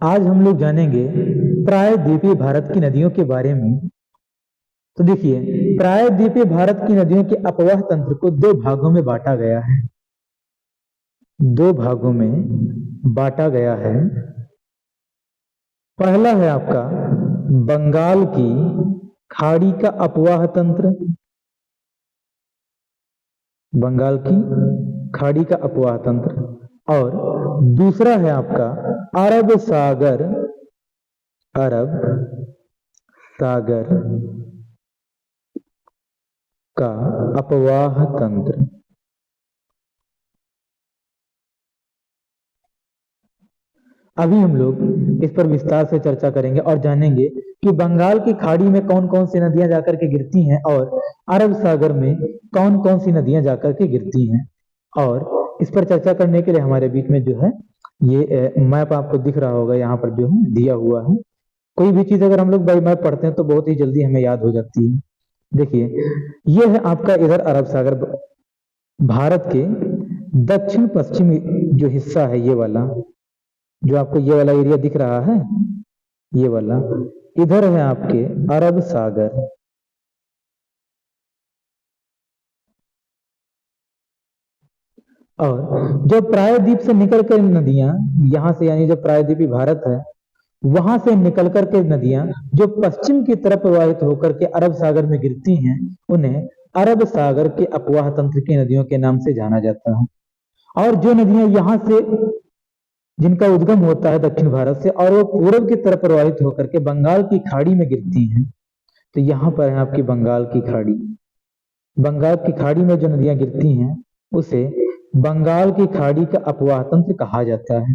आज हम लोग जानेंगे प्रायद्वीपीय भारत की नदियों के बारे में। तो देखिए, प्रायद्वीपीय भारत की नदियों के अपवाह तंत्र को दो भागों में बांटा गया है। दो भागों में बांटा गया है। पहला है आपका बंगाल की खाड़ी का अपवाह तंत्र। बंगाल की खाड़ी का अपवाह तंत्र। और दूसरा है आपका अरब सागर। अरब सागर का अपवाह तंत्र। अभी हम लोग इस पर विस्तार से चर्चा करेंगे और जानेंगे कि बंगाल की खाड़ी में कौन कौन सी नदियां जाकर के गिरती हैं और अरब सागर में कौन कौन सी नदियां जाकर के गिरती हैं। और इस पर चर्चा करने के लिए हमारे बीच में जो है ये मैप आपको दिख रहा होगा, यहाँ पर जो है दिया हुआ है। कोई भी चीज अगर हम लोग बाई मैप पढ़ते हैं तो बहुत ही जल्दी हमें याद हो जाती है। देखिए, ये है आपका इधर अरब सागर, भारत के दक्षिण पश्चिमी जो हिस्सा है, ये वाला जो आपको ये वाला एरिया दिख रहा है, ये वाला इधर है आपके अरब सागर। और जो प्रायद्वीप से निकल कर नदियां यहां से, यानी जो प्रायद्वीपी भारत है वहां से निकल कर के नदियां जो पश्चिम की तरफ प्रवाहित होकर के अरब सागर में गिरती हैं, उन्हें अरब सागर के अपवाह तंत्र की नदियों के नाम से जाना जाता है। और जो नदियां यहां से, जिनका उद्गम होता है दक्षिण भारत से और वो पूर्व की तरफ प्रवाहित होकर के बंगाल की खाड़ी में गिरती हैं, तो यहाँ पर है आपकी बंगाल की खाड़ी। बंगाल की खाड़ी में जो नदियां गिरती हैं उसे बंगाल की खाड़ी का अपवाह तंत्र कहा जाता है।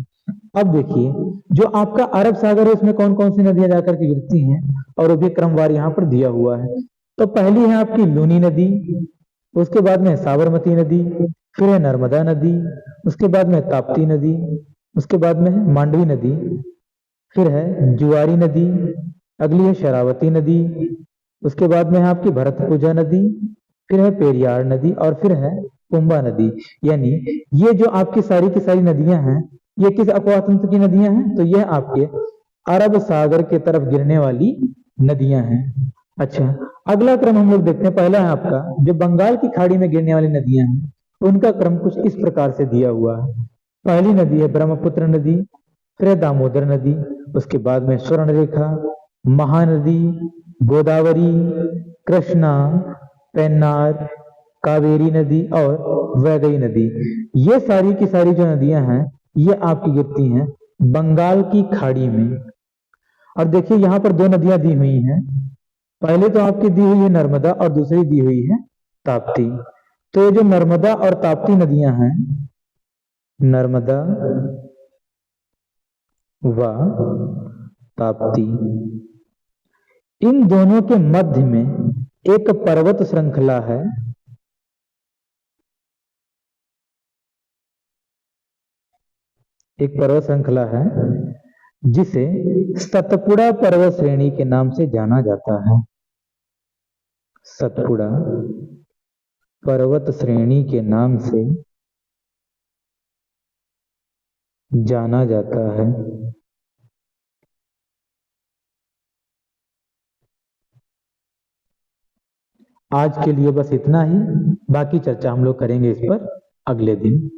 अब देखिए, जो आपका अरब सागर है उसमें कौन कौन सी नदियां जाकर के गिरती हैं और वो भी क्रमवार यहाँ पर दिया हुआ है। तो पहली है आपकी लूनी नदी, उसके बाद में साबरमती नदी, फिर है नर्मदा नदी, उसके बाद में ताप्ती नदी, उसके बाद में है मांडवी नदी, फिर है जुआरी नदी, अगली है शरावती नदी, उसके बाद में है आपकी भरतपुजा नदी, फिर है पेरियार नदी और फिर है पुम्बा नदी। यानी ये जो आपकी सारी की सारी नदियां हैं, ये किस अपवाह तंत्र की नदियां हैं? तो ये आपके अरब सागर के तरफ गिरने वाली नदियां हैं। अच्छा, अगला क्रम हम लोग देखते हैं। पहला है आपका जो बंगाल की खाड़ी में गिरने वाली नदियां हैं, उनका क्रम कुछ इस प्रकार से दिया हुआ है। पहली नदी है ब्रह्मपुत्र नदी, फिर है दामोदर नदी, उसके बाद में स्वर्णरेखा, महानदी, गोदावरी, कृष्णा, पेन्नार, कावेरी नदी और वैगई नदी। ये सारी की सारी जो नदियां हैं ये आपकी गिरती हैं बंगाल की खाड़ी में। और देखिए, यहाँ पर दो नदियां दी हुई हैं। पहले तो आपकी दी हुई है नर्मदा और दूसरी दी हुई है ताप्ती। तो ये जो नर्मदा और ताप्ती नदियां हैं, नर्मदा व ताप्ती, इन दोनों के मध्य में एक पर्वत श्रृंखला है। एक पर्वत श्रृंखला है जिसे सतपुड़ा पर्वत श्रेणी के नाम से जाना जाता है। सतपुड़ा पर्वत श्रेणी के नाम से जाना जाता है। आज के लिए बस इतना ही, बाकी चर्चा हम लोग करेंगे इस पर अगले दिन।